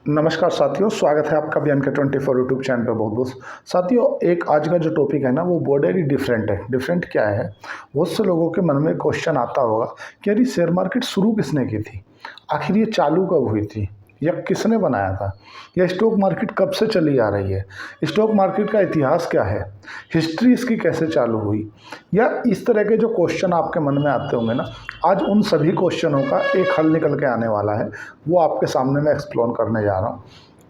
नमस्कार साथियों, स्वागत है आपका BNK 24 यूट्यूब चैनल पे। बहुत बहुत साथियों, एक आज का जो टॉपिक है ना वो बॉर्डर ही डिफरेंट है। डिफरेंट क्या है? बहुत से लोगों के मन में क्वेश्चन आता होगा कि यार ये शेयर मार्केट शुरू किसने की थी, आखिर ये चालू कब हुई थी, या किसने बनाया था, या स्टॉक मार्केट कब से चली आ रही है, स्टॉक मार्केट का इतिहास क्या है, हिस्ट्री इसकी कैसे चालू हुई, या इस तरह के जो क्वेश्चन आपके मन में आते होंगे ना, आज उन सभी क्वेश्चनों का एक हल निकल के आने वाला है। वो आपके सामने मैं एक्सप्लोर करने जा रहा हूँ।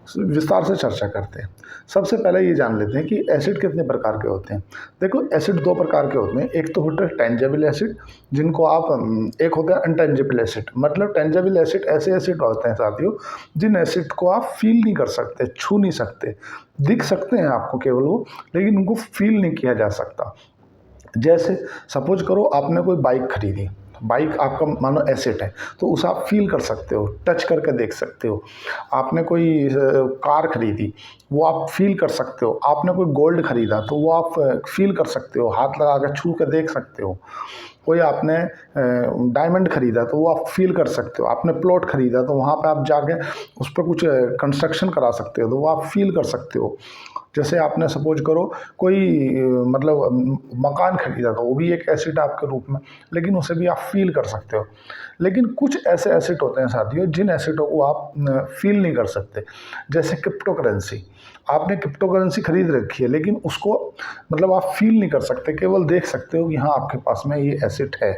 विस्तार से चर्चा करते हैं। सबसे पहले ये जान लेते हैं कि एसिड कितने प्रकार के होते हैं। देखो, एसिड दो प्रकार के होते हैं। एक तो होता है टेंजेबल एसिड, जिनको आप एक होता है अनटेंजेबल एसिड। मतलब टेंजेबल एसिड ऐसे एसिड होते हैं साथियों, जिन एसिड को आप फील नहीं कर सकते, छू नहीं सकते, दिख सकते हैं आपको केवल वो, लेकिन उनको फील नहीं किया जा सकता। जैसे सपोज करो आपने कोई बाइक खरीदी, बाइक आपका मानो एसेट है, तो उसे आप फील कर सकते हो, टच करके देख सकते हो। आपने कोई कार खरीदी, वो आप फील कर सकते हो। आपने कोई गोल्ड खरीदा, तो वो आप फील कर सकते हो, हाथ लगा कर छू के देख सकते हो। कोई आपने डायमंड खरीदा, तो वो आप फील कर सकते हो। आपने प्लॉट खरीदा, तो वहाँ पे आप जाके उस पर कुछ कंस्ट्रक्शन करा सकते हो, तो वो आप फील कर सकते हो। जैसे आपने सपोज करो कोई मकान खरीदा, तो वो भी एक एसिड आपके रूप में, लेकिन उसे भी आप फील कर सकते हो। लेकिन कुछ ऐसे एसिड होते हैं साथियों, जिन एसिडों को आप फील नहीं कर सकते। जैसे क्रिप्टो करेंसी, आपने क्रिप्टो करेंसी खरीद रखी है, लेकिन उसको आप फील नहीं कर सकते, केवल देख सकते हो कि हाँ आपके पास में ये एसिड है।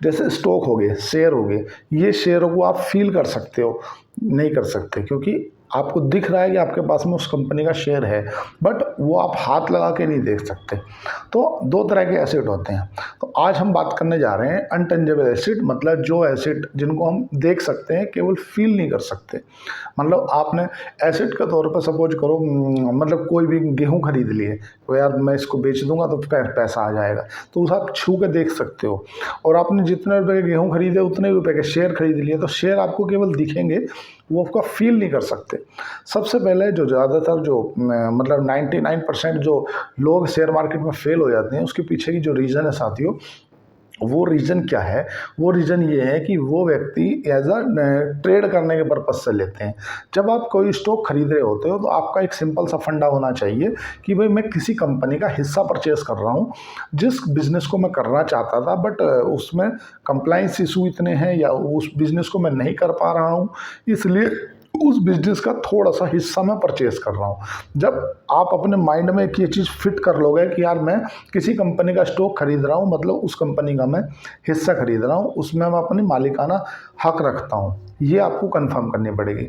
जैसे स्टॉक हो गए, शेयर हो गए, ये शेयरों को आप फील कर सकते हो, नहीं कर सकते, क्योंकि आपको दिख रहा है कि आपके पास में उस कंपनी का शेयर है, बट वो आप हाथ लगा के नहीं देख सकते। तो दो तरह के एसिड होते हैं। तो आज हम बात करने जा रहे हैं अनटेंजेबल एसिड, मतलब जो एसिड जिनको हम देख सकते हैं, केवल फील नहीं कर सकते। मतलब आपने एसिड के तौर पर सपोज करो, कोई भी गेहूं खरीद लिए, तो यार मैं इसको बेच दूंगा तो पैसा आ जाएगा, तो उसे आप छू के देख सकते हो। और आपने जितने रुपए के गेहूं खरीदे, उतने रुपए के शेयर खरीद लिए, तो शेयर आपको केवल दिखेंगे, वो आपका फील नहीं कर सकते। सबसे पहले जो ज़्यादातर जो 99% जो लोग शेयर मार्केट में फेल हो जाते हैं, उसके पीछे की जो रीज़न है साथियों, वो रीज़न क्या है? वो रीज़न ये है कि वो व्यक्ति एज अ ट्रेड करने के पर्पज़ से लेते हैं। जब आप कोई स्टॉक खरीद रहे होते हो, तो आपका एक सिंपल सा फंडा होना चाहिए कि भाई मैं किसी कंपनी का हिस्सा परचेस कर रहा हूँ, जिस बिज़नेस को मैं करना चाहता था, बट उसमें कंप्लाइंस इशू इतने हैं, या उस बिज़नेस को मैं नहीं कर पा रहा हूँ, इसलिए उस बिज़नेस का थोड़ा-सा हिस्सा मैं परचेज़ कर रहा हूँ। जब आप अपने माइंड में एक ये चीज़ फिट कर लोगे कि यार मैं किसी कंपनी का स्टॉक खरीद रहा हूँ, मतलब उस कंपनी का मैं हिस्सा खरीद रहा हूँ, उसमें मैं अपनी मालिकाना हक रखता हूँ, ये आपको कंफर्म करनी पड़ेगी।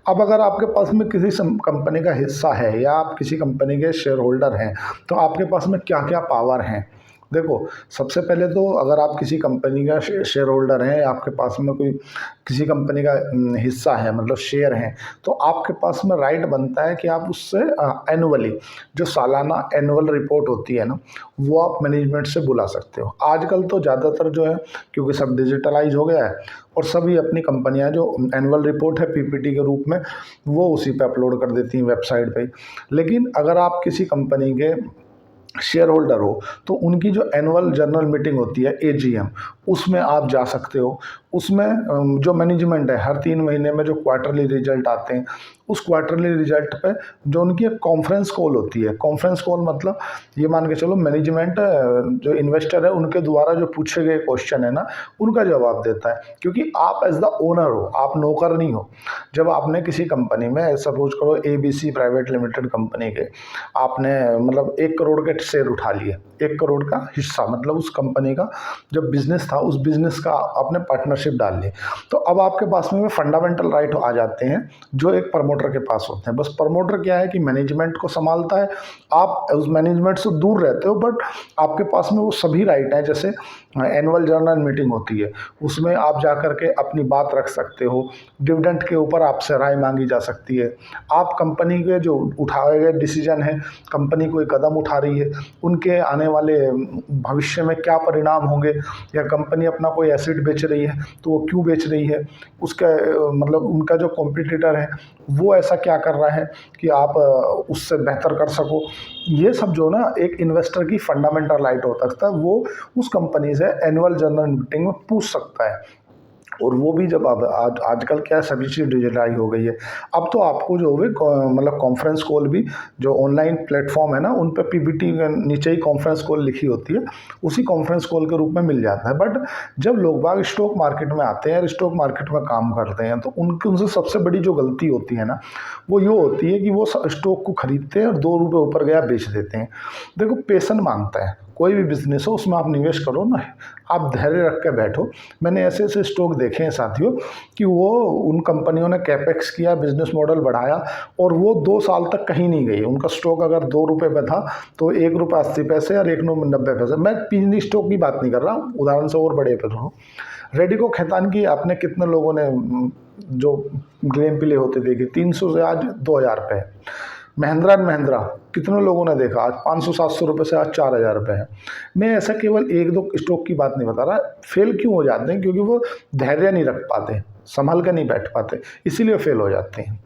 अब अगर आपके पास में किसी कंपनी का हिस्सा है, या आप किसी कंपनी के शेयर होल्डर हैं, तो आपके पास में क्या-क्या पावर हैं? देखो, सबसे पहले तो अगर आप किसी कंपनी का शेयर होल्डर हैं, आपके पास में कोई किसी कंपनी का हिस्सा है, मतलब शेयर हैं, तो आपके पास में राइट बनता है कि आप उससे एनुअली, जो सालाना एनुअल रिपोर्ट होती है ना, वो आप मैनेजमेंट से बुला सकते हो। आजकल तो ज़्यादातर जो है, क्योंकि सब डिजिटलाइज हो गया है, और सभी अपनी कंपनियां जो एनुअल रिपोर्ट है पीपीटी के रूप में, वो उसी पे अपलोड कर देती हैं वेबसाइट पे। लेकिन अगर आप किसी कंपनी के शेयर होल्डर हो, तो उनकी जो एनुअल जनरल मीटिंग होती है, एजीएम, उसमें आप जा सकते हो। उसमें जो मैनेजमेंट है, हर 3 महीने में जो क्वार्टरली रिजल्ट आते हैं, उस क्वार्टरली रिजल्ट पे जो उनकी एक कॉन्फ्रेंस कॉल होती है। कॉन्फ्रेंस कॉल मतलब ये मान के चलो, मैनेजमेंट जो इन्वेस्टर है उनके द्वारा जो पूछे गए क्वेश्चन है ना, उनका जवाब देता है, क्योंकि आप एज द ओनर हो, आप नौकर नहीं हो। जब आपने किसी कंपनी में, सपोज करो एबीसी प्राइवेट लिमिटेड कंपनी के, आपने 1 करोड़ के शेयर उठा लिए, 1 करोड़ का हिस्सा, मतलब उस कंपनी का जो बिजनेस था, उस बिजनेस का आपने पार्टनरशिप डाल ली, तो अब आपके पास में फंडामेंटल राइट आ जाते हैं, जो एक प्रमोटर के पास होते हैं। बस प्रमोटर क्या है कि मैनेजमेंट को संभालता है, आप उस मैनेजमेंट से दूर रहते हो, बट आपके पास में वो सभी राइट हैं। जैसे एनुअल जनरल मीटिंग होती है, उसमें आप जा कर के अपनी बात रख सकते हो, डिविडेंड के ऊपर आपसे राय मांगी जा सकती है, आप कंपनी के जो उठाए गए डिसीजन है, कंपनी कोई कदम उठा रही है, उनके आने वाले भविष्य में क्या परिणाम होंगे, या कंपनी अपना कोई एसेट बेच रही है तो वो क्यों बेच रही है, उसका उनका जो कॉम्पिटिटर है वो ऐसा क्या कर रहा है कि आप उससे बेहतर कर सको। ये सब जो ना एक इन्वेस्टर की फंडामेंटल राइट हो सकता है, वो उस कंपनी से एनुअल जनरल मीटिंग में पूछ सकता है। और वो भी जब अब आजकल क्या है, सभी चीज़ डिजिटलाइज हो गई है। अब तो आपको जो है मतलब कॉन्फ्रेंस कॉल भी, जो ऑनलाइन प्लेटफॉर्म है ना, उन पे पीपीटी के नीचे ही कॉन्फ्रेंस कॉल लिखी होती है, उसी कॉन्फ्रेंस कॉल के रूप में मिल जाता है। बट जब लोग बाग स्टॉक मार्केट में आते हैं और स्टॉक मार्केट में काम करते हैं, तो उनसे सबसे बड़ी जो गलती होती है ना, वो ये होती है कि वो स्टॉक को खरीदते हैं और 2 रुपये ऊपर गया बेच देते हैं। देखो, पेशेंस मांगता है कोई भी बिजनेस हो, उसमें आप निवेश करो ना, आप धैर्य रख के बैठो। मैंने ऐसे ऐसे स्टॉक देखे हैं साथियों कि वो उन कंपनियों ने कैपेक्स किया, बिजनेस मॉडल बढ़ाया, और वो 2 साल तक कहीं नहीं गई। उनका स्टॉक अगर 2 रुपये पे था तो 1 रुपये 80 पैसे और 1 90 पैसे। मैं पीनी स्टॉक की बात नहीं कर रहा, उदाहरण से और बड़े पे रहा हूँ। रेडिको खैतान की आपने कितने लोगों ने जो ग्लेम प्ले होते देखे, 300 से आज 2000 पे है। महिंद्रा एंड महिंद्रा कितने लोगों ने देखा, आज 500-700 रुपये से आज 4000 रुपये है। मैं ऐसा केवल 1-2 स्टॉक की बात नहीं बता रहा। फेल क्यों हो जाते हैं? क्योंकि वो धैर्य नहीं रख पाते, संभल के नहीं बैठ पाते, इसीलिए फेल हो जाते हैं।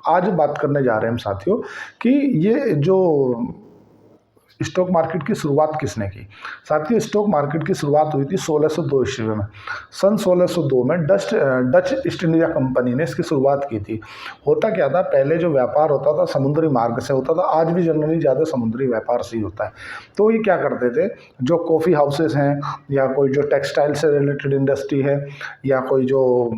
आज बात करने जा रहे हैं हम साथियों कि ये जो स्टॉक मार्केट की शुरुआत किसने की। साथियों, स्टॉक मार्केट की शुरुआत हुई थी 1602 ईस्वी में। सन 1602 में डच ईस्ट इंडिया कंपनी ने इसकी शुरुआत की थी। होता क्या था, पहले जो व्यापार होता था समुद्री मार्ग से होता था, आज भी जनरली ज़्यादा समुद्री व्यापार से ही होता है। तो ये क्या करते थे, जो कॉफ़ी हाउसेस हैं, या कोई जो टेक्सटाइल से रिलेटेड इंडस्ट्री है, या कोई जो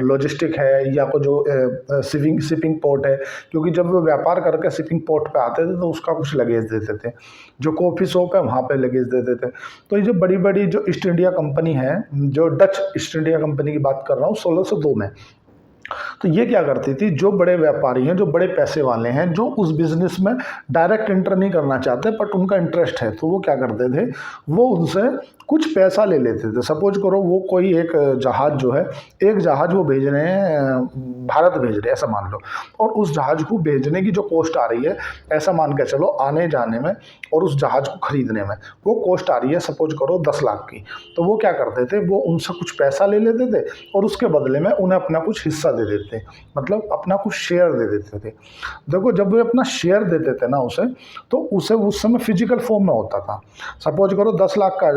लॉजिस्टिक है, या कोई जो शिपिंग पोर्ट है, क्योंकि जब वो व्यापार करके शिपिंग पोर्ट पे आते थे तो उसका कुछ लगेज देते थे। जो कॉफ़ी शॉप है वहाँ पे लगेज देते थे। तो ये जो बड़ी बड़ी जो ईस्ट इंडिया कंपनी है, जो डच ईस्ट इंडिया कंपनी की बात कर रहा हूँ 1602 में, तो ये क्या करती थी, जो बड़े व्यापारी हैं, जो बड़े पैसे वाले हैं, जो उस बिज़नेस में डायरेक्ट एंटर नहीं करना चाहते बट उनका इंटरेस्ट है, तो वो क्या करते थे, वो उनसे कुछ पैसा ले लेते थे। सपोज करो वो कोई एक जहाज़ जो है, एक जहाज़ वो भेज रहे हैं, भारत भेज रहे हैं ऐसा मान लो, और उस जहाज़ को भेजने की जो कॉस्ट आ रही है, ऐसा मान के चलो आने जाने में और उस जहाज़ को ख़रीदने में वो कॉस्ट आ रही है सपोज करो 10 लाख की। तो वो क्या करते थे, वो उनसे कुछ पैसा ले लेते थे और उसके बदले में उन्हें अपना कुछ हिस्सा दे देते, मतलब अपना कुछ शेयर दे देते थे। देखो, जब वे अपना शेयर देते थे ना उसे, तो उसे उस समय फिजिकल फॉर्म में होता था। सपोज करो 10 लाख का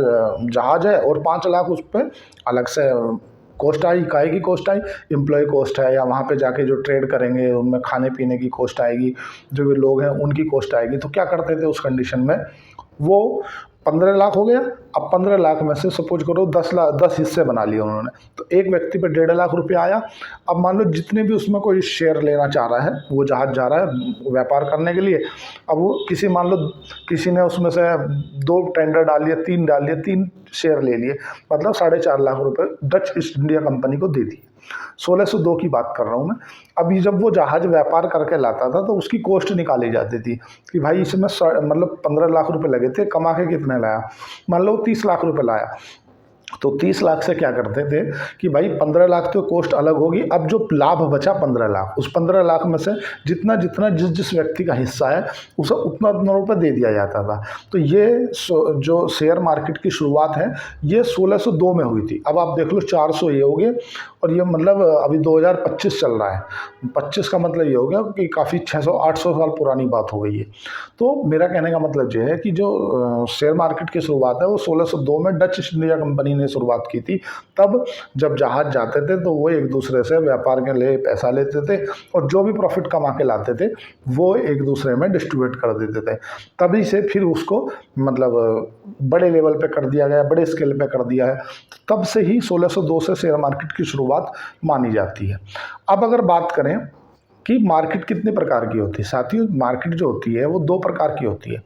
जहाज है और 5 लाख उस पर अलग से कॉस्ट आई, काय की कॉस्ट आई, एम्प्लॉय कॉस्ट है, या वहाँ पे जाके जो ट्रेड करेंगे उनमें खाने पीने की कॉस्ट आएगी, जो भी लोग हैं उनकी कॉस्ट आएगी। तो क्या करते थे उस कंडीशन में, वो 15 लाख हो गया। अब 15 लाख में से सपोज करो 10 हिस्से बना लिए उन्होंने, तो एक व्यक्ति पे 1.5 लाख रुपया आया। अब मान लो जितने भी उसमें कोई शेयर लेना चाह रहा है, वो जहाज जा रहा है व्यापार करने के लिए, अब वो मान लो किसी ने उसमें से 2 टेंडर डाल लिए, 3 डाल लिए, 3 शेयर ले लिए, मतलब 4.5 लाख रुपए डच ईस्ट इंडिया कंपनी को दे दिए। 1602 की बात कर रहा हूँ मैं। अभी जब वो जहाज व्यापार करके लाता था तो उसकी कॉस्ट निकाली जाती थी कि भाई इसमें मतलब 15 लाख रुपए लगे थे, कमा के कितने लाया, मान लो 30 लाख रुपए लाया। तो 30 लाख से क्या करते थे कि भाई 15 लाख तो कॉस्ट अलग होगी, अब जो लाभ बचा 15 लाख, उस 15 लाख में से जितना जितना जिस जिस व्यक्ति का हिस्सा है उसे उतना उतना रुपये दे दिया जाता था। तो ये जो शेयर मार्केट की शुरुआत है ये 1602 में हुई थी। अब आप देख लो 400 ये हो गए, और ये मतलब अभी 2025 चल रहा है। 25 का मतलब ये हो गया कि काफ़ी 600-800 साल पुरानी बात हो गई है। तो मेरा कहने का मतलब ये है कि जो शेयर मार्केट की शुरुआत है वो 1602 में डच ईस्ट इंडिया कंपनी ने शुरुआत की थी। तब जब जहाज जाते थे तो वो एक दूसरे से व्यापार के लिए पैसा लेते थे और जो भी प्रॉफिट कमा के लाते थे वो एक दूसरे में डिस्ट्रीब्यूट कर देते थे। तभी से फिर उसको मतलब बड़े लेवल पे कर दिया गया, बड़े स्केल पे कर दिया है। तब से ही 1602 से शेयर मार्केट की शुरुआत मानी जाती है। अब अगर बात करें कि मार्केट कितने प्रकार की होती है, साथियों मार्केट जो होती है वो 2 प्रकार की होती है।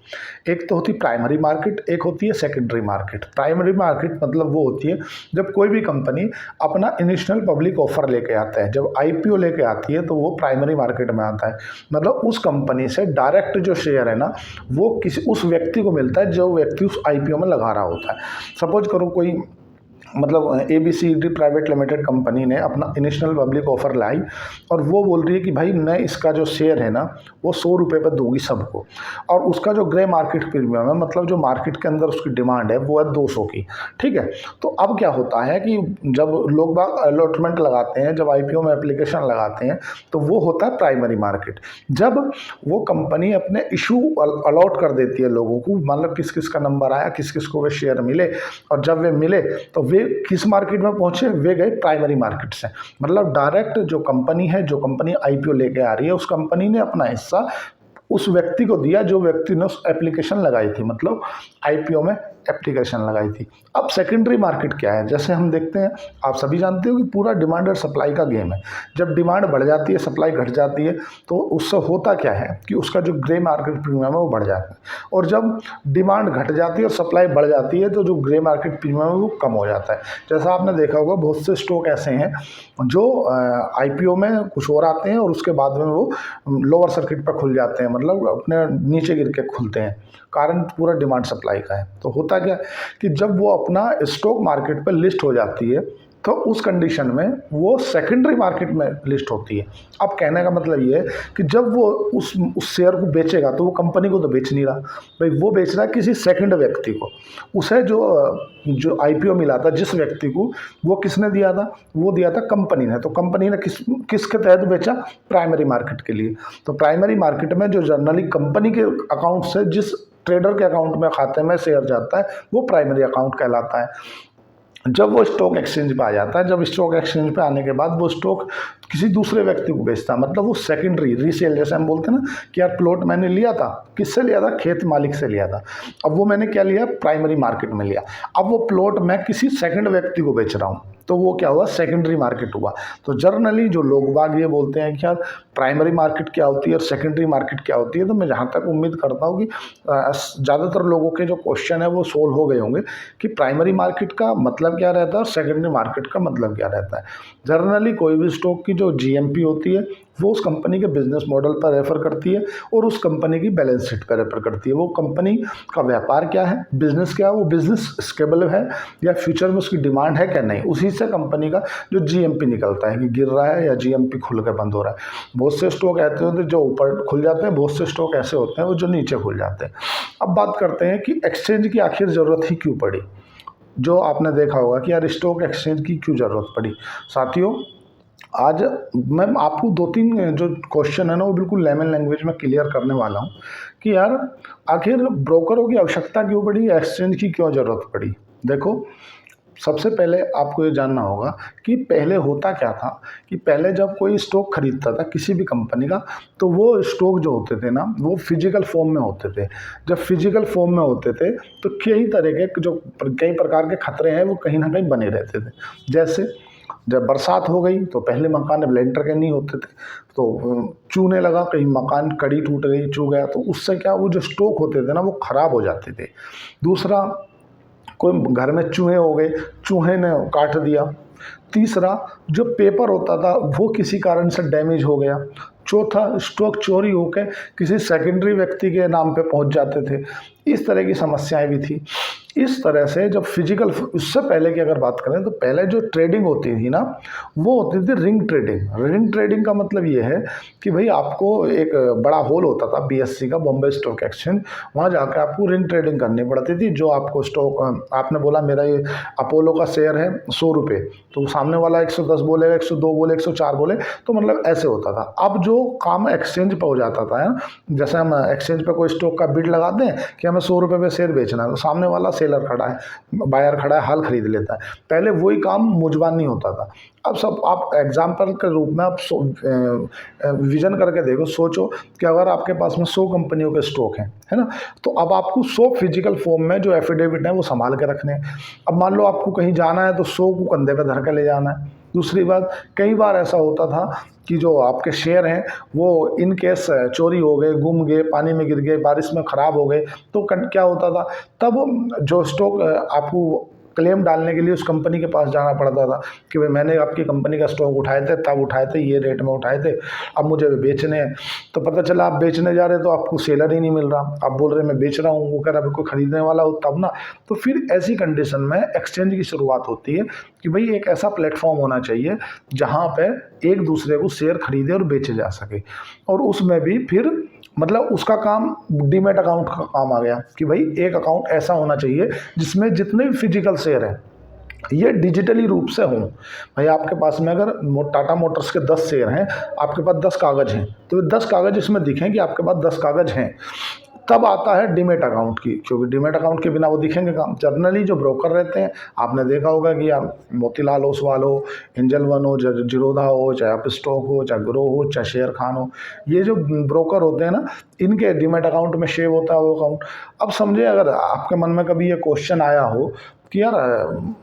एक तो होती है प्राइमरी मार्केट, एक होती है सेकेंडरी मार्केट। प्राइमरी मार्केट मतलब वो होती है जब कोई भी कंपनी अपना इनिशियल पब्लिक ऑफर लेके आता है, जब आईपीओ लेके आती है तो वो प्राइमरी मार्केट में आता है। मतलब उस कंपनी से डायरेक्ट जो शेयर है ना वो किसी उस व्यक्ति को मिलता है जो व्यक्ति उस आईपीओ में लगा रहा होता है। सपोज करो कोई मतलब ABCD प्राइवेट लिमिटेड कंपनी ने अपना इनिशियल पब्लिक ऑफर लाई और वो बोल रही है कि भाई मैं इसका जो शेयर है ना वो 100 रुपये पर दूंगी सबको, और उसका जो ग्रे मार्केट प्रीमियम है, मतलब जो मार्केट के अंदर उसकी डिमांड है वो है 200 की। ठीक है, तो अब क्या होता है कि जब लोग बाग अलॉटमेंट लगाते हैं, जब आईपीओ में एप्लीकेशन लगाते हैं तो वो होता है प्राइमरी मार्केट। जब वो कंपनी अपने इशू अलॉट कर देती है लोगों को, मतलब किस किस का नंबर आया, किस किस को वे शेयर मिले, और जब वे मिले तो वे वे किस मार्केट में पहुँचे, वे गए प्राइमरी मार्केट से। मतलब डायरेक्ट जो कंपनी है, जो कंपनी आईपीओ लेके आ रही है, उस कंपनी ने अपना हिस्सा उस व्यक्ति को दिया जो व्यक्ति ने उस एप्लीकेशन लगाई थी, मतलब आईपीओ में एप्लीकेशन लगाई थी। अब सेकेंडरी मार्केट क्या है, जैसे हम देखते हैं, आप सभी जानते हो कि पूरा डिमांड और सप्लाई का गेम है। जब डिमांड बढ़ जाती है, सप्लाई घट जाती है, तो उससे होता क्या है कि उसका जो ग्रे मार्केट प्रीमियम है वो बढ़ जाता है, और जब डिमांड घट जाती है और सप्लाई बढ़ जाती है तो जो ग्रे मार्केट प्रीमियम है वो कम हो जाता है। जैसा आपने देखा होगा, बहुत से स्टॉक ऐसे हैं जो आईपीओ में कुछ और आते हैं और उसके बाद में वो लोअर सर्किट पर खुल जाते हैं, मतलब अपने नीचे गिर के खुलते हैं। कारण पूरा डिमांड सप्लाई का है। तो होता क्या कि जब वो अपना स्टॉक मार्केट पर लिस्ट हो जाती है तो उस कंडीशन में वो सेकेंडरी मार्केट में लिस्ट होती है। अब कहने का मतलब ये है कि जब वो उस शेयर को बेचेगा तो वो कंपनी को तो बेच नहीं रहा भाई, वो बेच रहा है किसी सेकंड व्यक्ति को। उसे जो आईपीओ मिला था जिस व्यक्ति को, वो किसने दिया था, वो दिया था कंपनी ने। तो कंपनी ने किसके तहत बेचा, प्राइमरी मार्केट के लिए। तो प्राइमरी मार्केट में जो जनरली कंपनी के अकाउंट से जिस ट्रेडर के अकाउंट में, खाते में शेयर जाता है, वो प्राइमरी अकाउंट कहलाता है। जब वो स्टॉक एक्सचेंज पे आ जाता है, जब स्टॉक एक्सचेंज पे आने के बाद वो स्टॉक किसी दूसरे व्यक्ति को बेचता है, मतलब वो सेकेंडरी रीसेल, जैसे हम बोलते हैं ना कि यार प्लॉट मैंने लिया था, किससे लिया था, खेत मालिक से लिया था। अब वो मैंने क्या लिया, प्राइमरी मार्केट में लिया। अब वो प्लॉट मैं किसी सेकंड व्यक्ति को बेच रहा हूँ, तो वो क्या हुआ, सेकेंडरी मार्केट हुआ। तो जर्नली जो लोग बाग ये बोलते हैं कि यार प्राइमरी मार्केट क्या होती है और सेकेंडरी मार्केट क्या होती है, तो मैं जहाँ तक उम्मीद करता हूँ कि ज़्यादातर लोगों के जो क्वेश्चन है वो सोल्व हो गए होंगे कि प्राइमरी मार्केट का मतलब क्या रहता है और सेकेंडरी मार्केट का मतलब क्या रहता है। जर्नली कोई भी स्टॉक की जो जीएमपी होती है वो उस कंपनी के बिजनेस मॉडल पर रेफर करती है और उस कंपनी की बैलेंस शीट पर रेफर करती है। वो कंपनी का व्यापार क्या है, बिजनेस क्या है, वो बिजनेस स्केलेबल है या फ्यूचर में उसकी डिमांड है क्या नहीं, उसी से कंपनी का जो जीएमपी निकलता है कि गिर रहा है या जीएमपी खुल कर बंद हो रहा है। बहुत से स्टॉक ऐसे होते हैं जो ऊपर खुल जाते हैं, बहुत से स्टॉक ऐसे होते हैं वो जो नीचे खुल जाते हैं। अब बात करते हैं कि एक्सचेंज की आखिर ज़रूरत ही क्यों पड़ी। जो आपने देखा होगा कि यार स्टॉक एक्सचेंज की क्यों ज़रूरत पड़ी। साथियों, आज मैं आपको 2-3 जो क्वेश्चन है ना वो बिल्कुल लेमन लैंग्वेज में क्लियर करने वाला हूँ कि यार आखिर ब्रोकरों की आवश्यकता क्यों पड़ी, एक्सचेंज की क्यों ज़रूरत पड़ी। देखो, सबसे पहले आपको ये जानना होगा कि पहले होता क्या था कि पहले जब कोई स्टॉक खरीदता था किसी भी कंपनी का, तो वो स्टॉक जो होते थे ना वो फिजिकल फॉर्म में होते थे। जब फिजिकल फॉर्म में होते थे तो कई प्रकार के खतरे हैं वो कहीं ना कहीं बने रहते थे। जैसे जब बरसात हो गई तो पहले मकान अब लेंटर के नहीं होते थे, तो चूने लगा, कहीं मकान कड़ी टूट गई, चू गया, तो उससे क्या वो जो स्टॉक होते थे ना वो ख़राब हो जाते थे। दूसरा, कोई घर में चूहे हो गए, चूहे ने काट दिया। तीसरा, जो पेपर होता था वो किसी कारण से डैमेज हो गया। चौथा, स्टॉक चोरी होकर किसी सेकेंडरी व्यक्ति के नाम पे पहुंच जाते थे। इस तरह की समस्याएं भी थी। इस तरह से जब फिजिकल, उससे पहले की अगर बात करें तो पहले जो ट्रेडिंग होती थी ना वो होती थी रिंग ट्रेडिंग। रिंग ट्रेडिंग का मतलब ये है कि भाई आपको एक बड़ा हॉल होता था बीएससी का, बॉम्बे स्टॉक एक्सचेंज, वहाँ जाकर आपको रिंग ट्रेडिंग करनी पड़ती थी। जो आपको स्टॉक, आपने बोला मेरा ये अपोलो का शेयर है 100 रुपये, तो सामने वाला 110 बोलेगा, 102 बोले, 104 बोले, तो मतलब ऐसे होता था। अब जो काम एक्सचेंज पर हो जाता था, जैसे हम एक्सचेंज पर कोई स्टॉक का बिड लगाते हैं कि हमें 100 रुपये पे शेयर बेचना है, तो सामने वाला सेलर खड़ा है, बायर खड़ा है, हाल खरीद लेता है। पहले वही काम मुजबान नहीं होता था। अब सब आप एग्जाम्पल के रूप में आप विजन करके देखो, सोचो कि अगर आपके पास में 100 कंपनियों के स्टॉक हैं, है ना, तो अब आपको 100 फिजिकल फॉर्म में जो एफिडेविट है वो संभाल के रखने हैं। अब मान लो आपको कहीं जाना है तो 100 को कंधे पे धर के ले जाना है। दूसरी बात, कई बार ऐसा होता था कि जो आपके शेयर हैं वो इन केस चोरी हो गए, गुम गए, पानी में गिर गए, बारिश में ख़राब हो गए, तो क्या होता था, तब जो स्टॉक आपको क्लेम डालने के लिए उस कंपनी के पास जाना पड़ता था कि भाई मैंने आपकी कंपनी का स्टॉक उठाए थे, तब उठाए थे, ये रेट में उठाए थे, अब मुझे बेचने हैं। तो पता चला आप बेचने जा रहे तो आपको सेलर ही नहीं मिल रहा, आप बोल रहे मैं बेच रहा हूँ, वो कह रहा कोई खरीदने वाला हो तब ना। तो फिर ऐसी कंडीशन में एक्सचेंज की शुरुआत होती है कि भाई एक ऐसा प्लेटफॉर्म होना चाहिए जहाँ पे एक दूसरे को शेयर खरीदे और बेचे जा सके। और उसमें भी फिर मतलब उसका काम डीमैट अकाउंट का काम आ गया कि भाई एक अकाउंट ऐसा होना चाहिए जिसमें जितने भी फिजिकल शेयर हैं ये डिजिटली रूप से हों। भाई आपके पास में अगर टाटा मोटर्स के 10 शेयर हैं, आपके पास 10 कागज़ हैं, तो 10 कागज़ इसमें दिखें कि आपके पास 10 कागज़ हैं। तब आता है डीमेट अकाउंट की, क्योंकि डीमेट अकाउंट के बिना वो दिखेंगे काम। जनरली जो ब्रोकर रहते हैं, आपने देखा होगा कि यार मोतीलाल ओसवाल हो, एंजल वन हो, जीरोधा हो, चाहे अप स्टॉक हो, चाहे ग्रो हो, चाहे शेर खान हो, ये जो ब्रोकर होते हैं ना, इनके डीमेट अकाउंट में सेव होता है वो अकाउंट। अब समझे, अगर आपके मन में कभी ये क्वेश्चन आया हो कि यार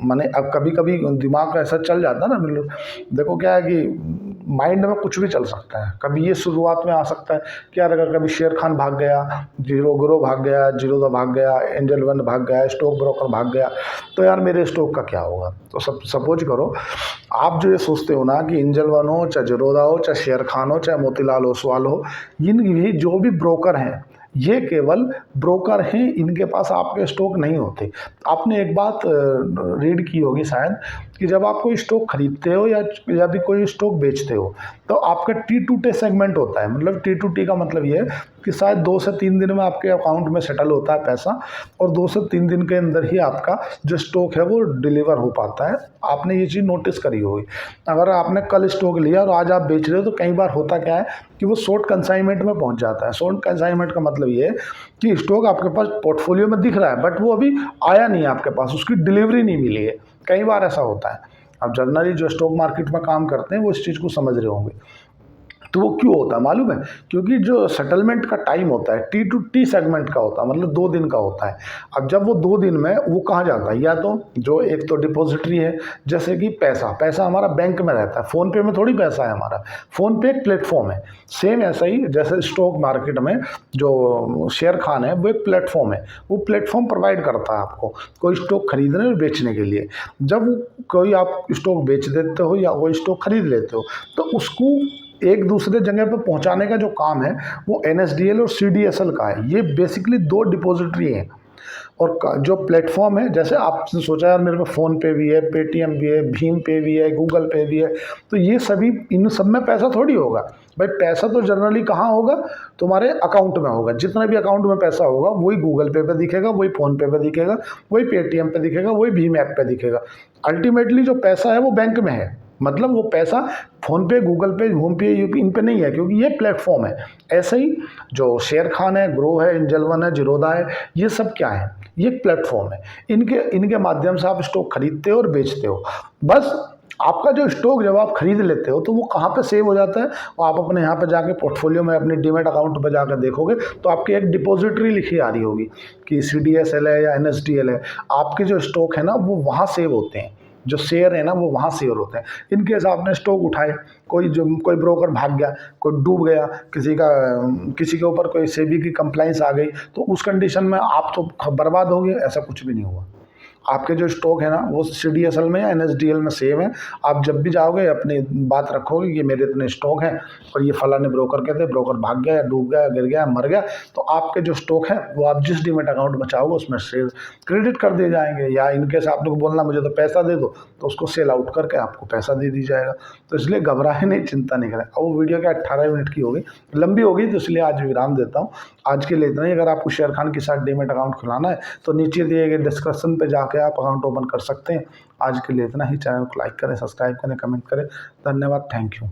मैंने, अब कभी कभी दिमाग ऐसा चल जाता है ना, मतलब देखो क्या है कि माइंड में कुछ भी चल सकता है। कभी ये शुरुआत में आ सकता है कि यार अगर कभी शेर खान भाग गया, ग्रो भाग गया, जीरोधा भाग गया, एंजल वन भाग गया, स्टॉक ब्रोकर भाग गया, तो यार मेरे स्टॉक का क्या होगा। तो सपोज करो आप जो ये सोचते हो ना कि एंजल वन हो, चाहे जीरोधा हो, चाहे शेर खान हो, चाहे मोतीलाल ओसवाल हो, ये जो भी ब्रोकर हैं, ये केवल ब्रोकर हैं, इनके पास आपके स्टॉक नहीं होते। आपने एक बात रीड की होगी शायद, कि जब आप कोई स्टॉक खरीदते हो या भी कोई स्टॉक बेचते हो, तो आपका T2T सेगमेंट होता है। मतलब T2T का मतलब ये है कि शायद 2 से 3 दिन में आपके अकाउंट में सेटल होता है पैसा, और 2 से 3 दिन के अंदर ही आपका जो स्टॉक है वो डिलीवर हो पाता है। आपने ये चीज़ नोटिस करी होगी। अगर आपने कल स्टॉक लिया और आज आप बेच रहे हो, तो कई बार होता क्या है कि वो शॉर्ट कंसाइनमेंट में पहुंच जाता है। शॉर्ट कंसाइनमेंट का मतलब ये है कि स्टॉक आपके पास पोर्टफोलियो में दिख रहा है, बट वो अभी आया नहीं है आपके पास, उसकी डिलीवरी नहीं मिली है। कई बार ऐसा होता है। अब जनरली जो स्टॉक मार्केट में काम करते हैं वो इस चीज़ को समझ रहे होंगे। तो वो क्यों होता है मालूम है? क्योंकि जो सेटलमेंट का टाइम होता है T2T सेगमेंट का होता है, मतलब 2 दिन का होता है। अब जब वो 2 दिन में वो कहाँ जाता है, या तो जो एक तो डिपॉजिटरी है, जैसे कि पैसा हमारा बैंक में रहता है। फ़ोन पे में थोड़ी पैसा है हमारा, फ़ोन पे एक प्लेटफॉर्म है। सेम ऐसा ही जैसे स्टॉक मार्केट में जो शेयर खान है, वो एक प्लेटफॉर्म है। वो प्लेटफॉर्म प्रोवाइड करता है आपको कोई स्टॉक खरीदने और बेचने के लिए। जब कोई आप स्टॉक बेच देते हो या कोई स्टॉक खरीद लेते हो, तो उसको एक दूसरे जगह पर पहुंचाने का जो काम है वो NSDL और CDSL का है। ये बेसिकली 2 डिपॉजिटरी हैं। और जो प्लेटफॉर्म है, जैसे आपने सोचा यार मेरे पे फ़ोन पे भी है, पेटीएम भी है, भीम पे भी है, गूगल पे भी है, तो ये सभी, इन सब में पैसा थोड़ी होगा भाई। पैसा तो जनरली कहाँ होगा, तुम्हारे अकाउंट में होगा। जितना भी अकाउंट में पैसा होगा वही गूगल पे दिखेगा, वही फ़ोन पे दिखेगा, वही पेटीएम पे दिखेगा, वही भीम ऐप पे दिखेगा। अल्टीमेटली जो पैसा है वो बैंक में है। मतलब वो पैसा फ़ोन पे, गूगल पे, भीम पे, यूपी, इन पे नहीं है, क्योंकि ये प्लेटफॉर्म है। ऐसे ही जो शेर खान है, ग्रो है, एंजल वन है, जीरोधा है, ये सब क्या है, ये एक प्लेटफॉर्म है। इनके माध्यम से आप स्टॉक खरीदते हो और बेचते हो। बस आपका जो स्टॉक जब आप खरीद लेते हो, तो वो कहाँ पे सेव हो जाता है, और आप अपने यहाँ पे जाके पोर्टफोलियो में अपने डीमेट अकाउंट पे जाकर देखोगे, तो आपकी एक डिपॉजिटरी लिखी आ रही होगी कि CDSL है या NSDL है। आपके जो स्टॉक है ना वो वहाँ सेव होते हैं, जो शेयर है ना वो वहाँ शेयर होते हैं। इनकेस आपने स्टॉक उठाए, कोई ब्रोकर भाग गया, कोई डूब गया, किसी के ऊपर कोई सेबी की कंप्लाइंस आ गई, तो उस कंडीशन में आप तो बर्बाद हो गए। ऐसा कुछ भी नहीं हुआ। आपके जो स्टॉक है ना वो CDSL में या NSDL में सेव है। आप जब भी जाओगे अपनी बात रखोगे कि मेरे इतने स्टॉक हैं और ये फलाने ब्रोकर के थे, ब्रोकर भाग गया, डूब गया, गिर गया, मर गया, तो आपके जो स्टॉक है वो आप जिस डीमेट अकाउंट में चाहोगे उसमें सेल क्रेडिट कर दिए जाएंगे। या इनकेस आप लोग बोलना मुझे तो पैसा दे दो, तो उसको सेल आउट करके आपको पैसा दे दी जाएगा। तो इसलिए घबराए नहीं, चिंता नहीं करें। अब वो वीडियो क्या 18 मिनट की होगी, लंबी होगी, तो इसलिए आज विराम देता हूँ। आज के लिए इतना ही। अगर आपको शेर खान के साथ डीमेट अकाउंट खुलाना है तो नीचे दिए गए डिस्क्रिप्शन पे जाके आप अकाउंट ओपन कर सकते हैं। आज के लिए इतना ही। चैनल को लाइक करें, सब्सक्राइब करें, कमेंट करें। धन्यवाद, थैंक यू।